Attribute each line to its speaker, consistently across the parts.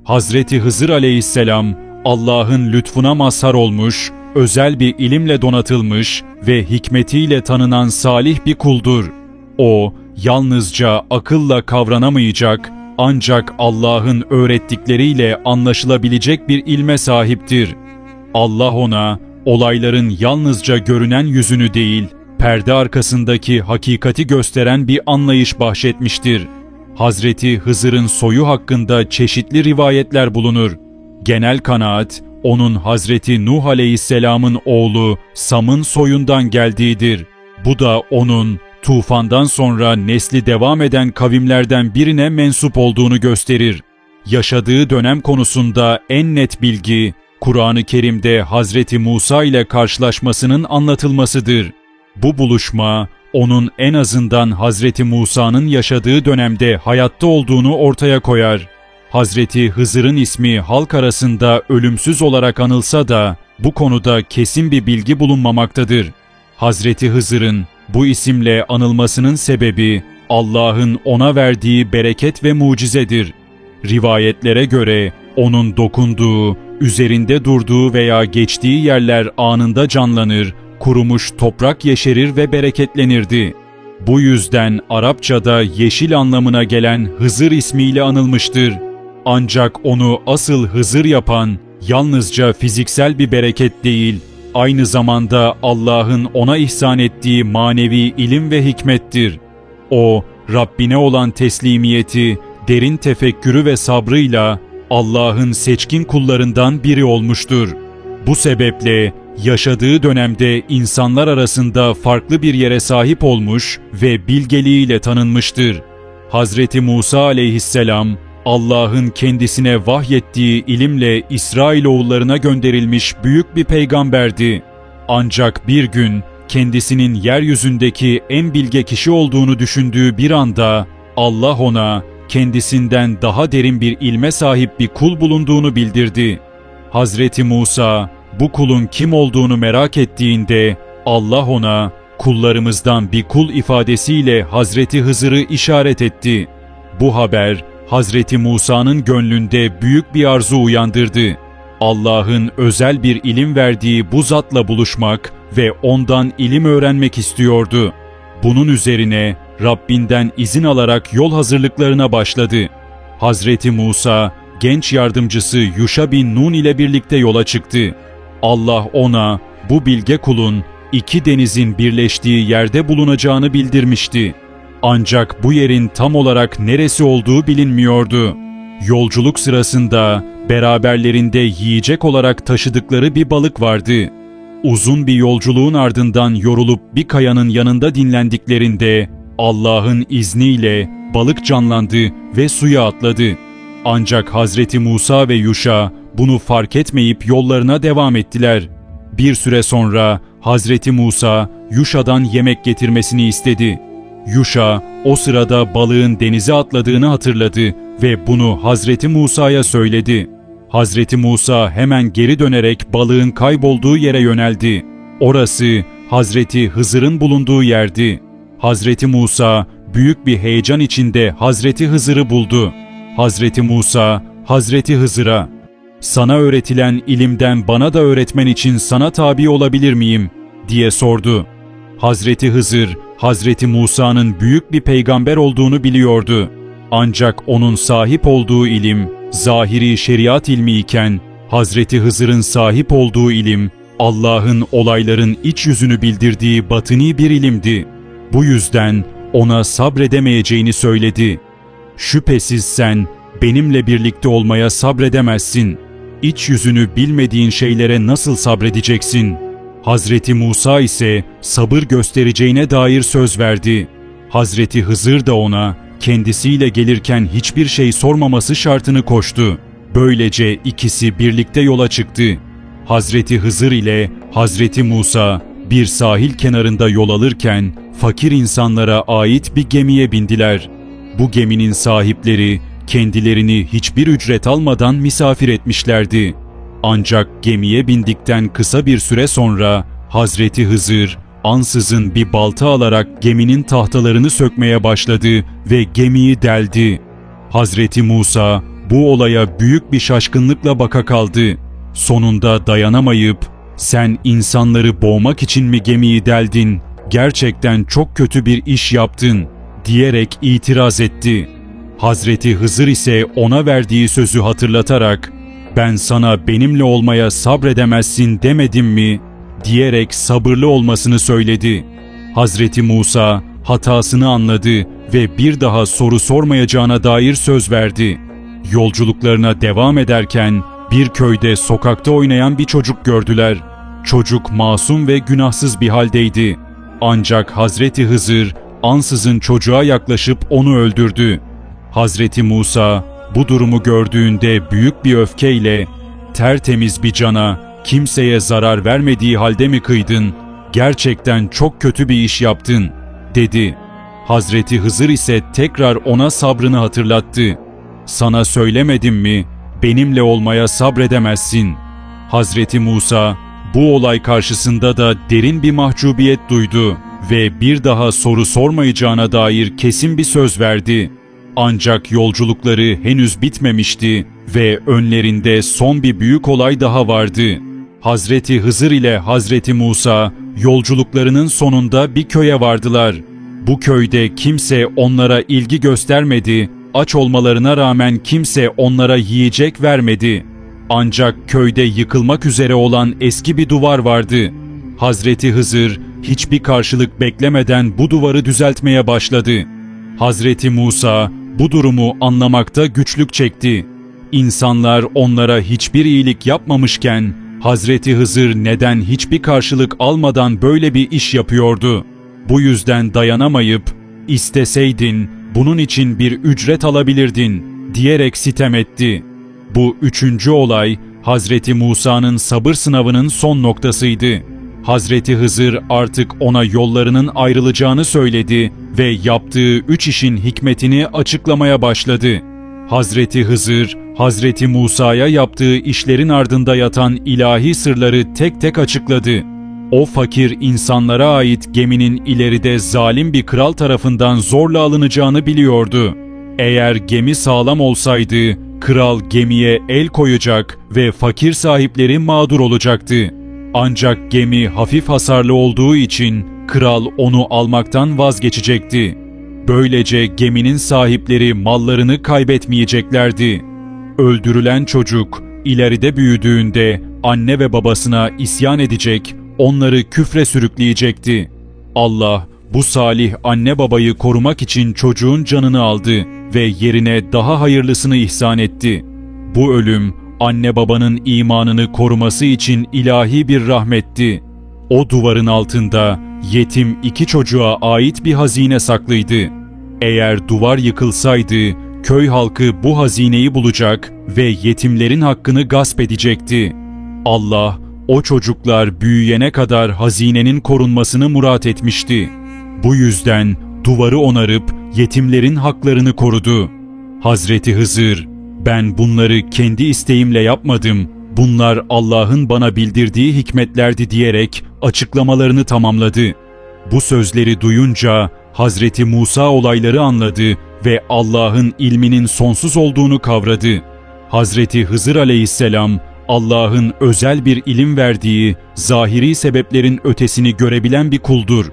Speaker 1: Hazreti Hızır aleyhisselam, Allah'ın lütfuna mazhar olmuş, özel bir ilimle donatılmış ve hikmetiyle tanınan salih bir kuldur. O, yalnızca akılla kavranamayacak, ancak Allah'ın öğrettikleriyle anlaşılabilecek bir ilme sahiptir. Allah ona, olayların yalnızca görünen yüzünü değil, perde arkasındaki hakikati gösteren bir anlayış bahşetmiştir. Hazreti Hızır'ın soyu hakkında çeşitli rivayetler bulunur. Genel kanaat, onun Hazreti Nuh Aleyhisselam'ın oğlu Sam'ın soyundan geldiğidir. Bu da onun tufandan sonra nesli devam eden kavimlerden birine mensup olduğunu gösterir. Yaşadığı dönem konusunda en net bilgi, Kur'an-ı Kerim'de Hazreti Musa ile karşılaşmasının anlatılmasıdır. Bu buluşma, onun en azından Hazreti Musa'nın yaşadığı dönemde hayatta olduğunu ortaya koyar. Hazreti Hızır'ın ismi halk arasında ölümsüz olarak anılsa da bu konuda kesin bir bilgi bulunmamaktadır. Hazreti Hızır'ın bu isimle anılmasının sebebi Allah'ın ona verdiği bereket ve mucizedir. Rivayetlere göre onun dokunduğu, üzerinde durduğu veya geçtiği yerler anında canlanır, kurumuş toprak yeşerir ve bereketlenirdi. Bu yüzden Arapçada yeşil anlamına gelen Hızır ismiyle anılmıştır. Ancak onu asıl Hızır yapan yalnızca fiziksel bir bereket değil, aynı zamanda Allah'ın ona ihsan ettiği manevi ilim ve hikmettir. O, Rabbine olan teslimiyeti, derin tefekkürü ve sabrıyla Allah'ın seçkin kullarından biri olmuştur. Bu sebeple yaşadığı dönemde insanlar arasında farklı bir yere sahip olmuş ve bilgeliğiyle tanınmıştır. Hazreti Musa aleyhisselam, Allah'ın kendisine vahyettiği ilimle İsrailoğullarına gönderilmiş büyük bir peygamberdi. Ancak bir gün kendisinin yeryüzündeki en bilge kişi olduğunu düşündüğü bir anda Allah ona kendisinden daha derin bir ilme sahip bir kul bulunduğunu bildirdi. Hazreti Musa bu kulun kim olduğunu merak ettiğinde Allah ona kullarımızdan bir kul ifadesiyle Hazreti Hızır'ı işaret etti. Bu haber Hazreti Musa'nın gönlünde büyük bir arzu uyandırdı. Allah'ın özel bir ilim verdiği bu zatla buluşmak ve ondan ilim öğrenmek istiyordu. Bunun üzerine Rabbinden izin alarak yol hazırlıklarına başladı. Hazreti Musa, genç yardımcısı Yuşa bin Nun ile birlikte yola çıktı. Allah ona bu bilge kulun iki denizin birleştiği yerde bulunacağını bildirmişti. Ancak bu yerin tam olarak neresi olduğu bilinmiyordu. Yolculuk sırasında beraberlerinde yiyecek olarak taşıdıkları bir balık vardı. Uzun bir yolculuğun ardından yorulup bir kayanın yanında dinlendiklerinde Allah'ın izniyle balık canlandı ve suya atladı. Ancak Hazreti Musa ve Yuşa bunu fark etmeyip yollarına devam ettiler. Bir süre sonra Hazreti Musa Yuşa'dan yemek getirmesini istedi. Yuşa o sırada balığın denize atladığını hatırladı ve bunu Hazreti Musa'ya söyledi. Hazreti Musa hemen geri dönerek balığın kaybolduğu yere yöneldi. Orası Hazreti Hızır'ın bulunduğu yerdi. Hazreti Musa büyük bir heyecan içinde Hazreti Hızır'ı buldu. Hazreti Musa, Hazreti Hızır'a, "Sana öğretilen ilimden bana da öğretmen için sana tabi olabilir miyim?" diye sordu. Hazreti Hızır, Hazreti Musa'nın büyük bir peygamber olduğunu biliyordu. Ancak onun sahip olduğu ilim, zahiri şeriat ilmi iken, Hazreti Hızır'ın sahip olduğu ilim, Allah'ın olayların iç yüzünü bildirdiği batıni bir ilimdi. Bu yüzden ona sabredemeyeceğini söyledi. "Şüphesiz sen benimle birlikte olmaya sabredemezsin. İç yüzünü bilmediğin şeylere nasıl sabredeceksin?" Hazreti Musa ise sabır göstereceğine dair söz verdi. Hazreti Hızır da ona kendisiyle gelirken hiçbir şey sormaması şartını koştu. Böylece ikisi birlikte yola çıktı. Hazreti Hızır ile Hazreti Musa bir sahil kenarında yol alırken fakir insanlara ait bir gemiye bindiler. Bu geminin sahipleri kendilerini hiçbir ücret almadan misafir etmişlerdi. Ancak gemiye bindikten kısa bir süre sonra Hazreti Hızır ansızın bir balta alarak geminin tahtalarını sökmeye başladı ve gemiyi deldi. Hazreti Musa bu olaya büyük bir şaşkınlıkla baka kaldı. Sonunda dayanamayıp, "Sen insanları boğmak için mi gemiyi deldin? Gerçekten çok kötü bir iş yaptın," diyerek itiraz etti. Hazreti Hızır ise ona verdiği sözü hatırlatarak, "Ben sana benimle olmaya sabredemezsin demedim mi?" diyerek sabırlı olmasını söyledi. Hazreti Musa hatasını anladı ve bir daha soru sormayacağına dair söz verdi. Yolculuklarına devam ederken bir köyde sokakta oynayan bir çocuk gördüler. Çocuk masum ve günahsız bir haldeydi. Ancak Hazreti Hızır ansızın çocuğa yaklaşıp onu öldürdü. Hazreti Musa bu durumu gördüğünde büyük bir öfkeyle, "Tertemiz bir cana kimseye zarar vermediği halde mi kıydın? Gerçekten çok kötü bir iş yaptın," dedi. Hazreti Hızır ise tekrar ona sabrını hatırlattı. "Sana söylemedim mi? Benimle olmaya sabredemezsin." Hazreti Musa bu olay karşısında da derin bir mahcubiyet duydu ve bir daha soru sormayacağına dair kesin bir söz verdi. Ancak yolculukları henüz bitmemişti ve önlerinde son bir büyük olay daha vardı. Hazreti Hızır ile Hazreti Musa yolculuklarının sonunda bir köye vardılar. Bu köyde kimse onlara ilgi göstermedi, aç olmalarına rağmen kimse onlara yiyecek vermedi. Ancak köyde yıkılmak üzere olan eski bir duvar vardı. Hazreti Hızır hiçbir karşılık beklemeden bu duvarı düzeltmeye başladı. Hazreti Musa bu durumu anlamakta güçlük çekti. İnsanlar onlara hiçbir iyilik yapmamışken Hazreti Hızır neden hiçbir karşılık almadan böyle bir iş yapıyordu? Bu yüzden dayanamayıp, "İsteseydin bunun için bir ücret alabilirdin," diyerek sitem etti. Bu üçüncü olay Hazreti Musa'nın sabır sınavının son noktasıydı. Hazreti Hızır artık ona yollarının ayrılacağını söyledi ve yaptığı üç işin hikmetini açıklamaya başladı. Hazreti Hızır, Hazreti Musa'ya yaptığı işlerin ardında yatan ilahi sırları tek tek açıkladı. O fakir insanlara ait geminin ileride zalim bir kral tarafından zorla alınacağını biliyordu. Eğer gemi sağlam olsaydı, kral gemiye el koyacak ve fakir sahipleri mağdur olacaktı. Ancak gemi hafif hasarlı olduğu için kral onu almaktan vazgeçecekti. Böylece geminin sahipleri mallarını kaybetmeyeceklerdi. Öldürülen çocuk ileride büyüdüğünde anne ve babasına isyan edecek, onları küfre sürükleyecekti. Allah bu salih anne babayı korumak için çocuğun canını aldı ve yerine daha hayırlısını ihsan etti. Bu ölüm anne babanın imanını koruması için ilahi bir rahmetti. O duvarın altında yetim iki çocuğa ait bir hazine saklıydı. Eğer duvar yıkılsaydı köy halkı bu hazineyi bulacak ve yetimlerin hakkını gasp edecekti. Allah o çocuklar büyüyene kadar hazinenin korunmasını murat etmişti. Bu yüzden duvarı onarıp yetimlerin haklarını korudu. Hazreti Hızır, "Ben bunları kendi isteğimle yapmadım, bunlar Allah'ın bana bildirdiği hikmetlerdi," diyerek açıklamalarını tamamladı. Bu sözleri duyunca Hazreti Musa olayları anladı ve Allah'ın ilminin sonsuz olduğunu kavradı. Hazreti Hızır aleyhisselam, Allah'ın özel bir ilim verdiği, zahiri sebeplerin ötesini görebilen bir kuldur.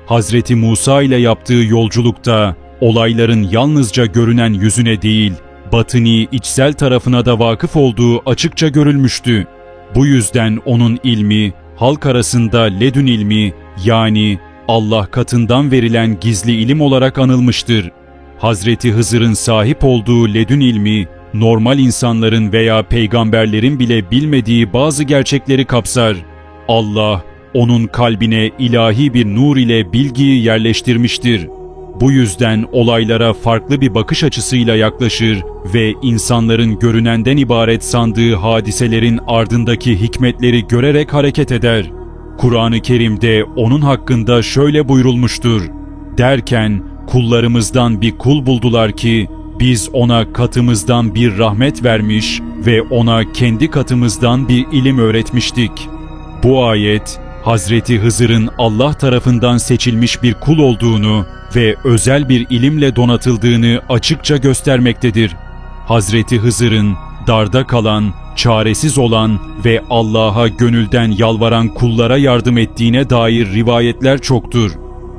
Speaker 1: Hazreti Musa ile yaptığı yolculukta olayların yalnızca görünen yüzüne değil, batini içsel tarafına da vakıf olduğu açıkça görülmüştü. Bu yüzden onun ilmi, halk arasında ledün ilmi, yani Allah katından verilen gizli ilim olarak anılmıştır. Hazreti Hızır'ın sahip olduğu ledün ilmi, normal insanların veya peygamberlerin bile bilmediği bazı gerçekleri kapsar. Allah, onun kalbine ilahi bir nur ile bilgiyi yerleştirmiştir. Bu yüzden olaylara farklı bir bakış açısıyla yaklaşır ve insanların görünenden ibaret sandığı hadiselerin ardındaki hikmetleri görerek hareket eder. Kur'an-ı Kerim'de onun hakkında şöyle buyurulmuştur: "Derken kullarımızdan bir kul buldular ki biz ona katımızdan bir rahmet vermiş ve ona kendi katımızdan bir ilim öğretmiştik." Bu ayet, Hazreti Hızır'ın Allah tarafından seçilmiş bir kul olduğunu ve özel bir ilimle donatıldığını açıkça göstermektedir. Hazreti Hızır'ın darda kalan, çaresiz olan ve Allah'a gönülden yalvaran kullara yardım ettiğine dair rivayetler çoktur.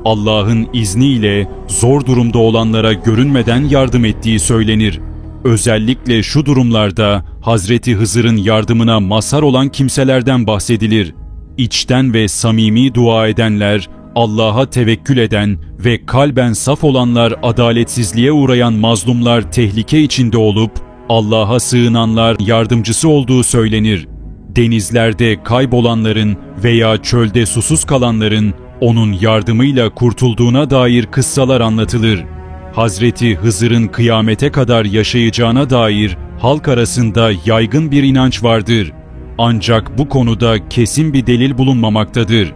Speaker 1: Allah'ın izniyle zor durumda olanlara görünmeden yardım ettiği söylenir. Özellikle şu durumlarda Hazreti Hızır'ın yardımına mazhar olan kimselerden bahsedilir. İçten ve samimi dua edenler, Allah'a tevekkül eden ve kalben saf olanlar, adaletsizliğe uğrayan mazlumlar tehlike içinde olup Allah'a sığınanlar yardımcısı olduğu söylenir. Denizlerde kaybolanların veya çölde susuz kalanların onun yardımıyla kurtulduğuna dair kıssalar anlatılır. Hazreti Hızır'ın kıyamete kadar yaşayacağına dair halk arasında yaygın bir inanç vardır. Ancak bu konuda kesin bir delil bulunmamaktadır.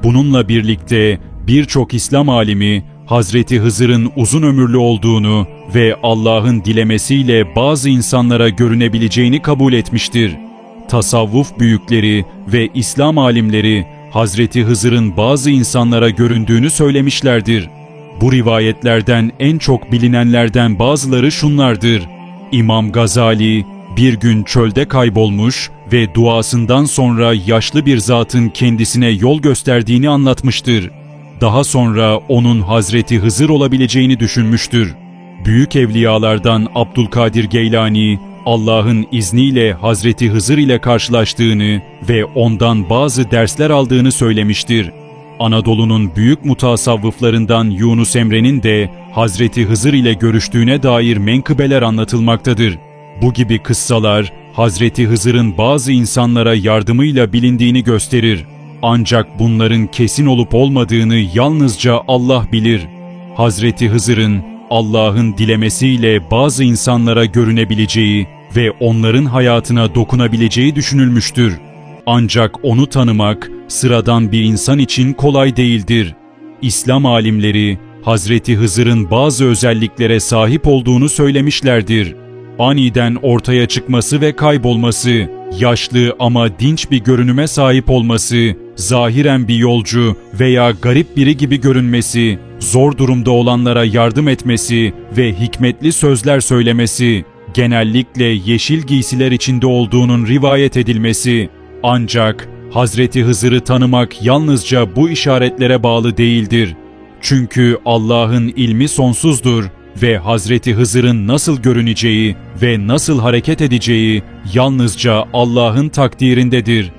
Speaker 1: Bununla birlikte birçok İslam alimi Hazreti Hızır'ın uzun ömürlü olduğunu ve Allah'ın dilemesiyle bazı insanlara görünebileceğini kabul etmiştir. Tasavvuf büyükleri ve İslam alimleri Hazreti Hızır'ın bazı insanlara göründüğünü söylemişlerdir. Bu rivayetlerden en çok bilinenlerden bazıları şunlardır. İmam Gazali bir gün çölde kaybolmuş ve duasından sonra yaşlı bir zatın kendisine yol gösterdiğini anlatmıştır. Daha sonra onun Hazreti Hızır olabileceğini düşünmüştür. Büyük evliyalardan Abdülkadir Geylani, Allah'ın izniyle Hazreti Hızır ile karşılaştığını ve ondan bazı dersler aldığını söylemiştir. Anadolu'nun büyük mutasavvıflarından Yunus Emre'nin de Hazreti Hızır ile görüştüğüne dair menkıbeler anlatılmaktadır. Bu gibi kıssalar Hazreti Hızır'ın bazı insanlara yardımıyla bilindiğini gösterir. Ancak bunların kesin olup olmadığını yalnızca Allah bilir. Hazreti Hızır'ın Allah'ın dilemesiyle bazı insanlara görünebileceği ve onların hayatına dokunabileceği düşünülmüştür. Ancak onu tanımak sıradan bir insan için kolay değildir. İslam alimleri Hazreti Hızır'ın bazı özelliklere sahip olduğunu söylemişlerdir. Aniden ortaya çıkması ve kaybolması, yaşlı ama dinç bir görünüme sahip olması, zahiren bir yolcu veya garip biri gibi görünmesi, zor durumda olanlara yardım etmesi ve hikmetli sözler söylemesi, genellikle yeşil giysiler içinde olduğunun rivayet edilmesi. Ancak Hazreti Hızır'ı tanımak yalnızca bu işaretlere bağlı değildir. Çünkü Allah'ın ilmi sonsuzdur ve Hazreti Hızır'ın nasıl görüneceği ve nasıl hareket edeceği yalnızca Allah'ın takdirindedir.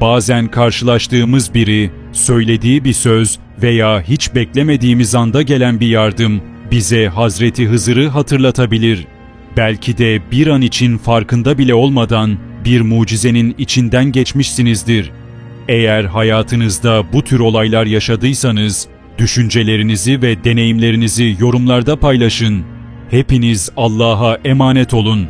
Speaker 1: Bazen karşılaştığımız biri, söylediği bir söz veya hiç beklemediğimiz anda gelen bir yardım bize Hazreti Hızır'ı hatırlatabilir. Belki de bir an için farkında bile olmadan bir mucizenin içinden geçmişsinizdir. Eğer hayatınızda bu tür olaylar yaşadıysanız, düşüncelerinizi ve deneyimlerinizi yorumlarda paylaşın. Hepiniz Allah'a emanet olun.